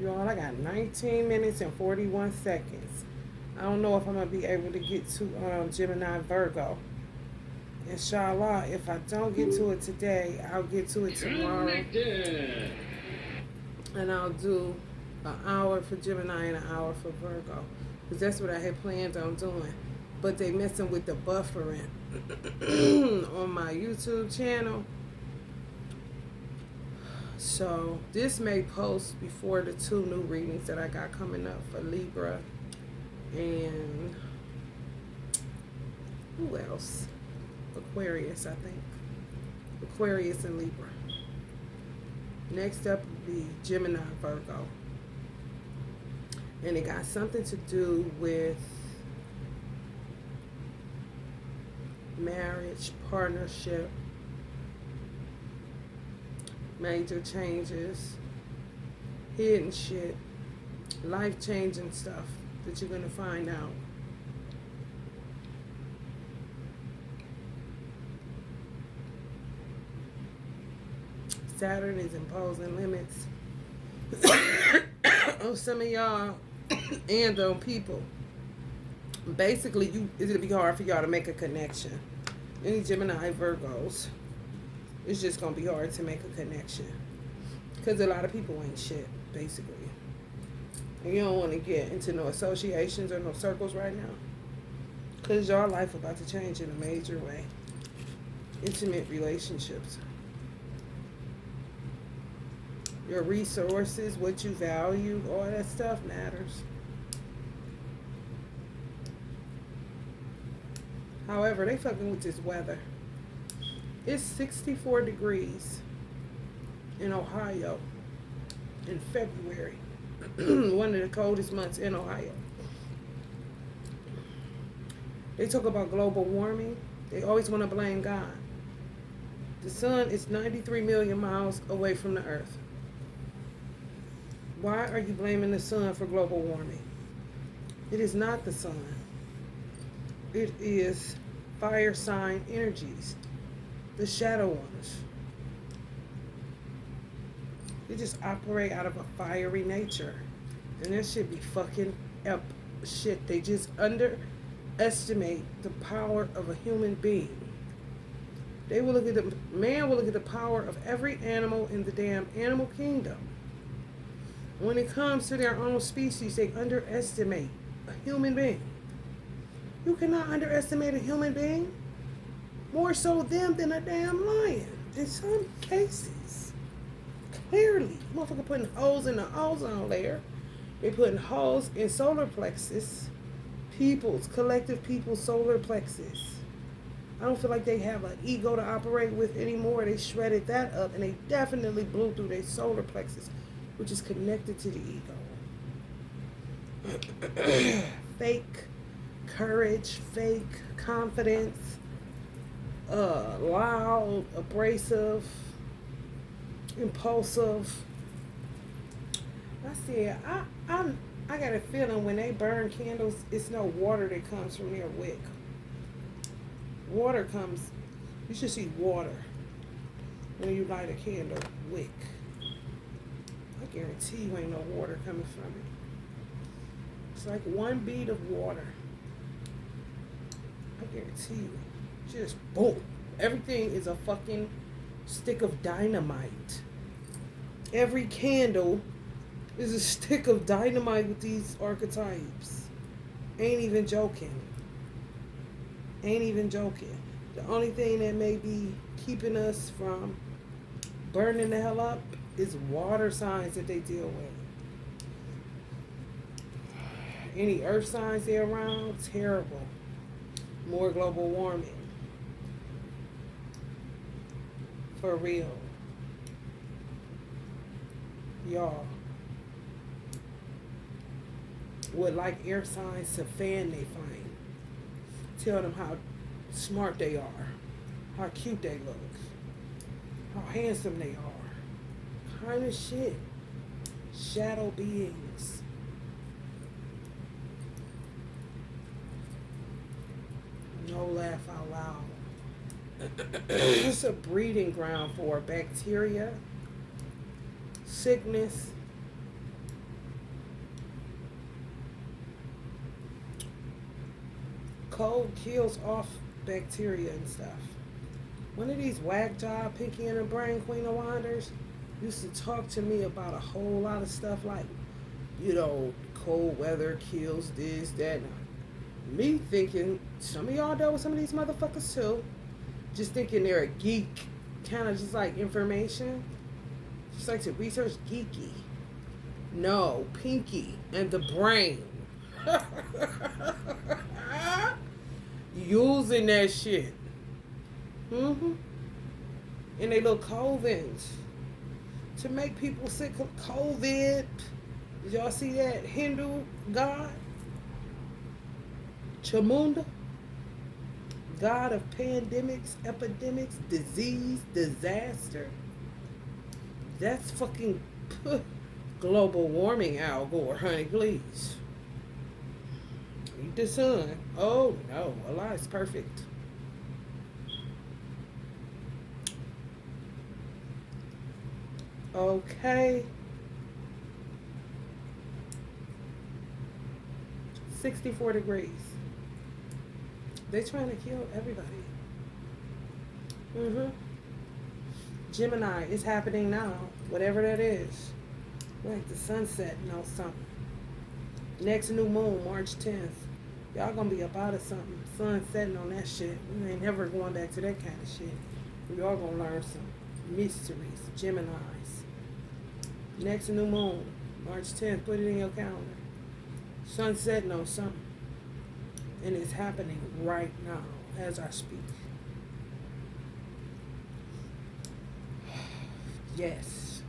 Y'all, I got 19 minutes and 41 seconds. I don't know if I'm going to be able to get to Gemini Virgo. Inshallah, if I don't get to it today, I'll get to it tomorrow. Connected. And I'll do an hour for Gemini and an hour for Virgo. Because that's what I had planned on doing. But they messing with the buffering on my YouTube channel. So this may post before the two new readings that I got coming up for Libra and who else? Aquarius, I think. Aquarius and Libra. Next up would be Gemini Virgo. And it got something to do with marriage, partnership, major changes, hidden shit, life-changing stuff that you're going to find out. Saturn is imposing limits on some of y'all and on people. Basically, it's going to be hard for y'all to make a connection. Any Gemini Virgos, it's just going to be hard to make a connection. Because a lot of people ain't shit, basically. And you don't want to get into no associations or no circles right now. Because your life about to change in a major way. Intimate relationships. Your resources, what you value, all that stuff matters. However, they fucking with this weather. It's 64 degrees in Ohio in February. One of the coldest months in Ohio. They talk about global warming. They always want to blame God. The sun is 93 million miles away from the earth. Why are you blaming the sun for global warming? It is not the sun. It is fire sign energies, the shadow ones. They just operate out of a fiery nature. And that should be fucking up shit. They just underestimate the power of a human being. They will look at man will look at the power of every animal in the damn animal kingdom. When it comes to their own species, they underestimate a human being. You cannot underestimate a human being. More so them than a damn lion. In some cases. Clearly. Motherfucker putting holes in the ozone layer. They putting holes in solar plexus. Collective people's solar plexus. I don't feel like they have an ego to operate with anymore. They shredded that up and they definitely blew through their solar plexus, which is connected to the ego. Fake courage, fake confidence, loud, abrasive, impulsive. I said, I got a feeling when they burn candles, it's no water that comes from their wick. Water comes, you should see water when you light a candle wick. I guarantee you ain't no water coming from it. It's like one bead of water. I guarantee you. Just boom. Everything is a fucking stick of dynamite. Every candle is a stick of dynamite with these archetypes. Ain't even joking. Ain't even joking. The only thing that may be keeping us from burning the hell up is water signs that they deal with. Any earth signs they're around, terrible. More global warming. For real. Y'all would like air signs to fan they find. Tell them how smart they are, how cute they look, how handsome they are. Kind of shit. Shadow beings. No laugh out loud. It's a breeding ground for bacteria, sickness, cold kills off bacteria and stuff. One of these whack job Pinky and the Brain Queen of Wonders used to talk to me about a whole lot of stuff like, cold weather kills this, that. Me thinking, some of y'all dealt with some of these motherfuckers too. Just thinking they're a geek, kind of just like information. Just like to research geeky. No, Pinky and the Brain. Using that shit. In they little covens to make people sick of COVID. Did y'all see that Hindu god? Chamunda? God of pandemics, epidemics, disease, disaster. That's fucking global warming, Al Gore, honey, please. Eat the sun. Oh no, Allah is perfect. Okay. 64 degrees. They trying to kill everybody. Gemini is happening now. Whatever that is. Like the sunset, something. Next new moon, March 10th. Y'all gonna be up out of something. Sun setting on that shit. We ain't never going back to that kind of shit. We all gonna learn some mysteries. Geminis. Next new moon, March 10th. Put it in your calendar. Sun setting on something. And it's happening right now as I speak. Yes.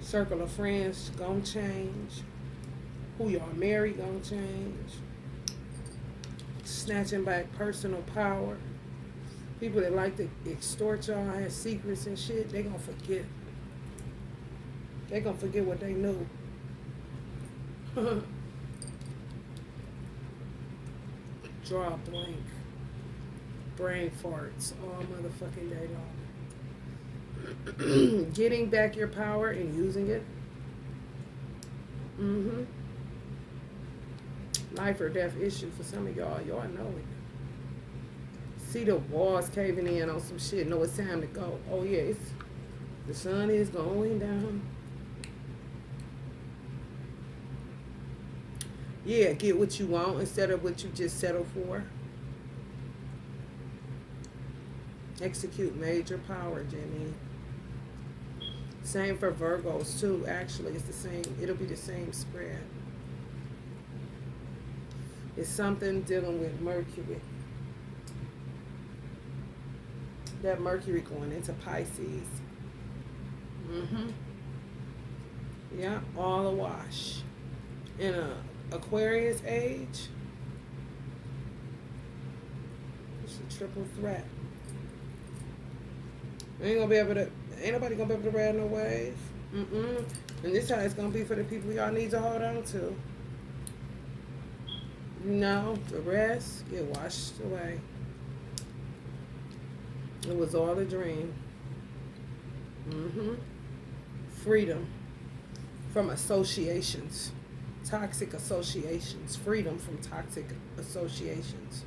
Circle of friends gonna change. Who y'all marry gonna change. Snatching back personal power. People that like to extort y'all, have secrets and shit, they gonna forget. They gonna forget what they knew. Draw a blank. Brain farts all motherfucking day long. Getting back your power and using it. Life or death issue for some of y'all. Y'all know it. See the walls caving in on some shit. Know it's time to go. Oh yeah, the sun is going down. Yeah, get what you want instead of what you just settle for. Execute major power, Jenny. Same for Virgos too. Actually, it's the same. It'll be the same spread. It's something dealing with Mercury. That Mercury going into Pisces. Yeah, all awash. In a Aquarius age. It's a triple threat. Ain't nobody gonna be able to ride no waves. And this how it's gonna be for the people y'all need to hold on to. The rest get washed away. It was all a dream. Freedom from associations. Toxic associations. Freedom from toxic associations.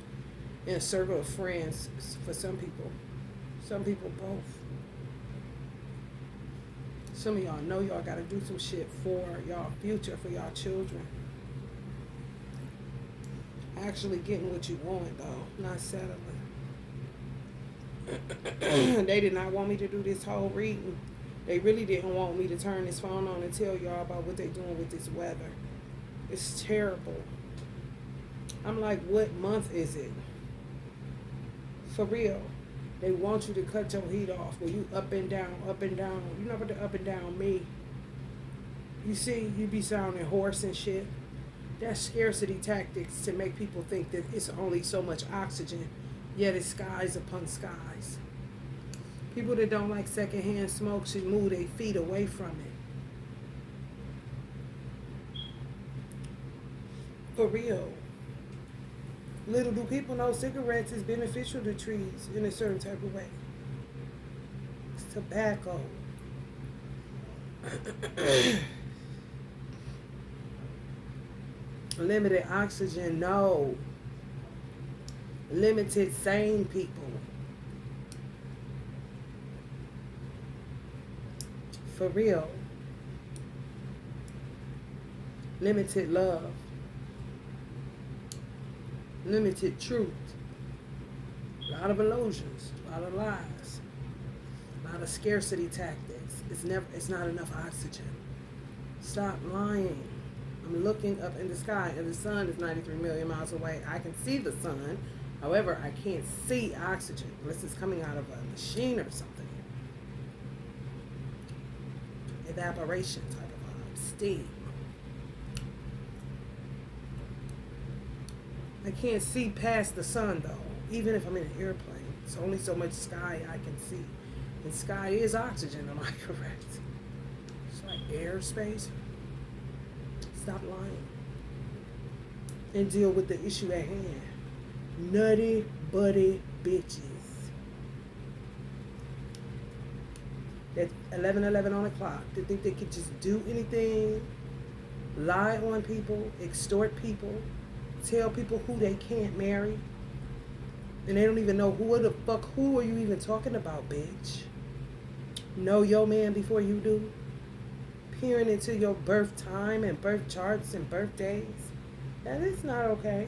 In a circle of friends for some people. Some people both. Some of y'all know y'all gotta do some shit for y'all future, for y'all children. Actually getting what you want though, not settling. They did not want me to do this whole reading. They really didn't want me to turn this phone on and tell y'all about what they're doing with this weather. It's terrible. I'm like, what month is it? For real. They want you to cut your heat off. Where you up and down, up and down. You know what the up and down mean? You see, you be sounding hoarse and shit. That's scarcity tactics to make people think that it's only so much oxygen, yet it's skies upon skies. People that don't like secondhand smoke should move their feet away from it. For real. Little do people know cigarettes is beneficial to trees in a certain type of way. It's tobacco. Limited oxygen, no. Limited sane people. For real. Limited love. Limited truth. A lot of illusions. A lot of lies. A lot of scarcity tactics. It's not enough oxygen. Stop lying. I'm looking up in the sky and the sun is 93 million miles away. I can see the sun. However, I can't see oxygen unless it's coming out of a machine or something. Evaporation type of vibe. Steam. I can't see past the sun though, even if I'm in an airplane. It's only so much sky I can see. And sky is oxygen, am I correct? It's like airspace. Stop lying. And deal with the issue at hand. Nutty buddy bitches. At 11:11 on the clock, they think they could just do anything, lie on people, extort people, tell people who they can't marry, and they don't even know who are you even talking about, bitch? Know your man before you do. Peering into your birth time and birth charts and birthdays. That is not okay.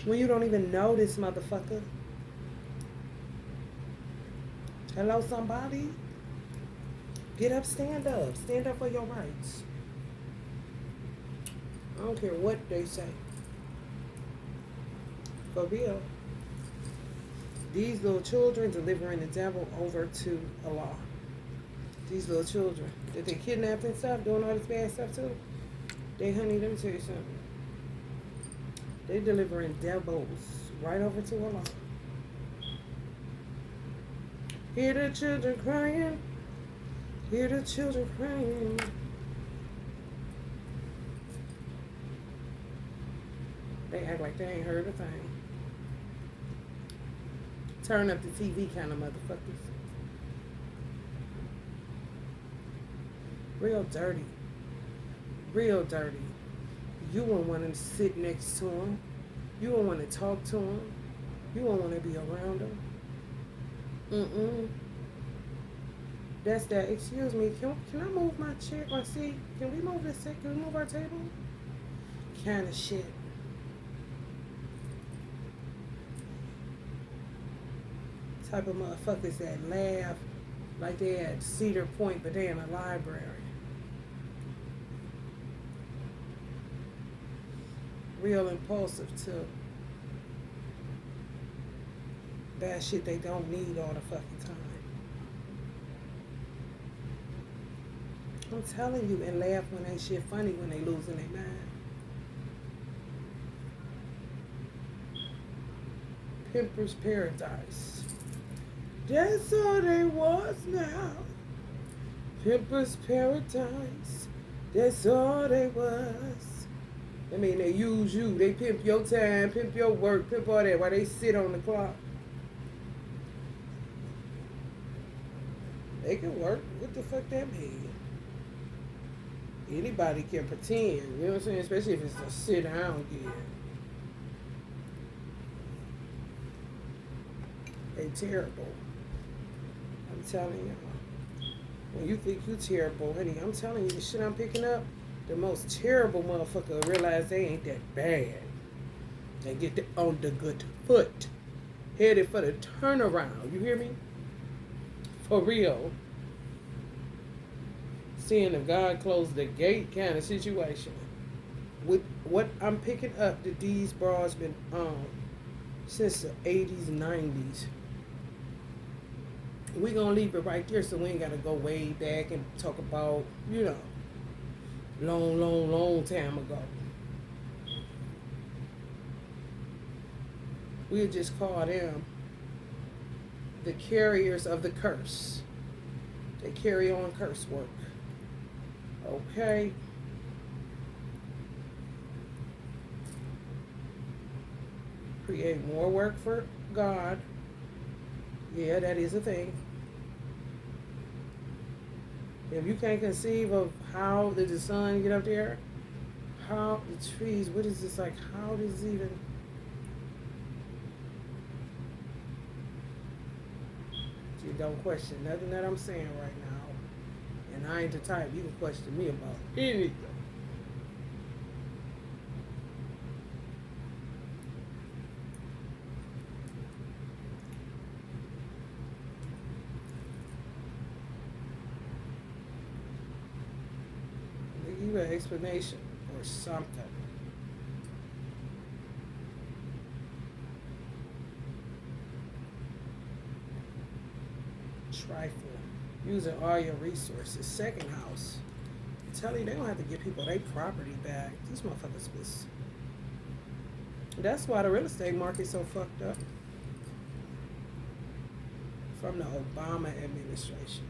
When you don't even know this motherfucker. Hello, somebody? Get up, stand up. Stand up for your rights. I don't care what they say. For real. These little children delivering the devil over to Allah. These little children that they kidnapped and stuff, doing all this bad stuff too. They, honey, let me tell you something. They delivering devils right over to Allah. Hear the children crying. Hear the children crying. They act like they ain't heard a thing. Turn up the TV kind of motherfuckers. Real dirty. Real dirty. You won't want to sit next to them. You won't want to talk to them. You won't want to be around them. That's that. Excuse me. Can I move my chair or seat? Can we move this? Can we move our table? Kind of shit. Type of motherfuckers that laugh like they at Cedar Point, but they in a library. Real impulsive too. Bad shit they don't need all the fucking time. I'm telling you, and laugh when they shit funny when they losing their mind. Pimper's Paradise. That's all they was now. Pimper's Paradise. That's all they was. I mean, they use you. They pimp your time, pimp your work, pimp all that while they sit on the clock. They can work. What the fuck that mean? Anybody can pretend. You know what I'm saying? Especially if it's a sit down gig. They terrible. I'm telling y'all. When you think you terrible, honey, I'm telling you, the shit I'm picking up, the most terrible motherfucker realize they ain't that bad. They get on the good foot. Headed for the turnaround. You hear me? For real. Seeing if God closed the gate kind of situation. With what I'm picking up, that these bras been on since the 80s and 90s. We're going to leave it right there so we ain't got to go way back and talk about, you know, long time ago. We'll just call them the carriers of the curse. They carry on curse work. Okay? Create more work for God. Yeah, that is a thing. If you can't conceive of how did the sun get up there, how the trees, what is this like? How does even. You don't question nothing that I'm saying right now. And I ain't the type you can question me about anything. Give you an explanation or something. Trifling. Using all your resources. Second house. I'm telling you, they don't have to give people their property back. These motherfuckers was. That's why the real estate market's so fucked up. From the Obama administration.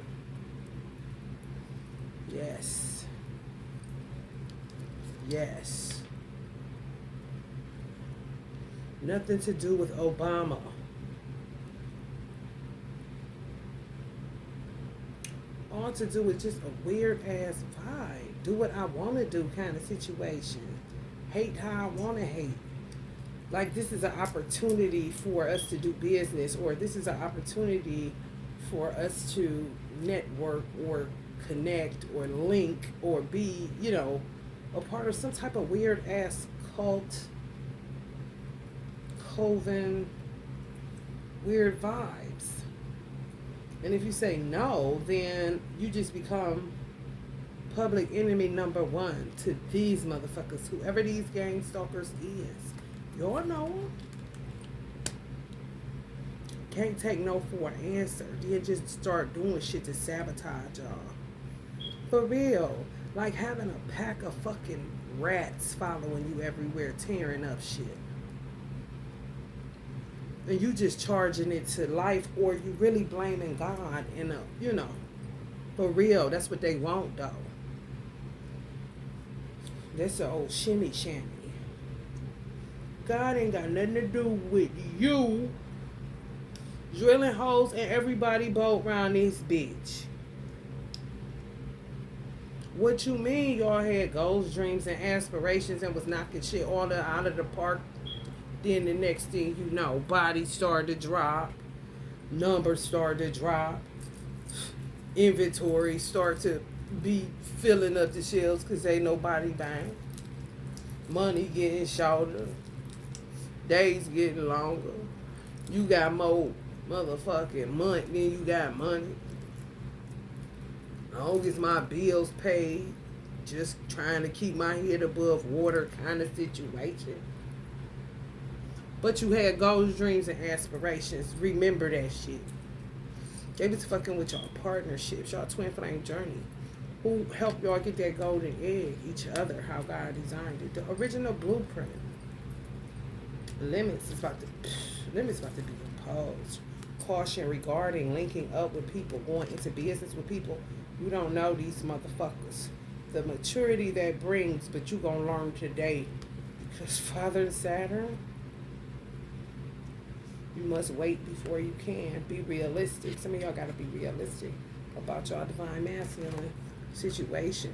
Yes. Yes. Nothing to do with Obama. All to do with just a weird ass vibe. Do what I want to do kind of situation. Hate how I want to hate. Like this is an opportunity for us to do business, or this is an opportunity for us to network or connect or link or be, a part of some type of weird ass cult, coven, weird vibes. And if you say no, then you just become public enemy number one to these motherfuckers, whoever these gang stalkers is. Y'all know them. Can't take no for an answer. You just start doing shit to sabotage y'all. For real. Like having a pack of fucking rats following you everywhere, tearing up shit. And you just charging it to life, or you really blaming God in a, for real. That's what they want, though. That's the old shimmy shammy. God ain't got nothing to do with you drilling holes in everybody boat around this bitch. What you mean y'all had goals, dreams, and aspirations and was knocking shit all out of the park? Then the next thing you know, bodies started to drop, numbers started to drop, inventory start to be filling up the shelves because ain't nobody buying. Money getting shorter, days getting longer. You got more motherfucking money than you got money. As long as my bills paid, just trying to keep my head above water kind of situation. But you had goals, dreams, and aspirations. Remember that shit. They was fucking with y'all partnerships, y'all twin flame journey. Who helped y'all get that golden egg, each other, how God designed it. The original blueprint. Limits is about to be imposed. Caution regarding linking up with people, going into business with people. You don't know these motherfuckers. The maturity that brings, but you gonna learn today. Because Father and Saturn, you must wait before you can. Be realistic. Some of y'all gotta be realistic about y'all divine masculine situation.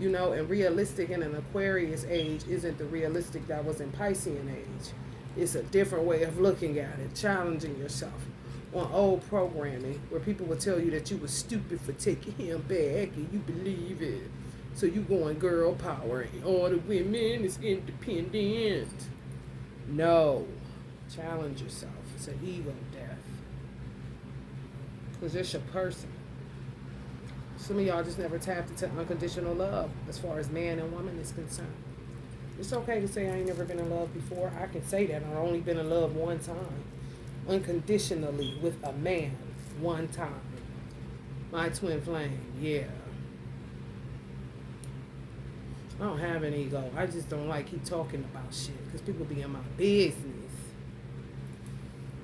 And realistic in an Aquarius age isn't the realistic that was in Piscean age. It's a different way of looking at it, challenging yourself on old programming where people would tell you that you were stupid for taking him back and you believe it. So you going girl power and all the women is independent. No. Challenge yourself. It's an ego death. Because it's your person. Some of y'all just never tapped into unconditional love as far as man and woman is concerned. It's okay to say I ain't never been in love before. I can say that. I've only been in love one time. Unconditionally with a man. One time. My twin flame. Yeah. I don't have an ego. I just don't like keep talking about shit. Because people be in my business.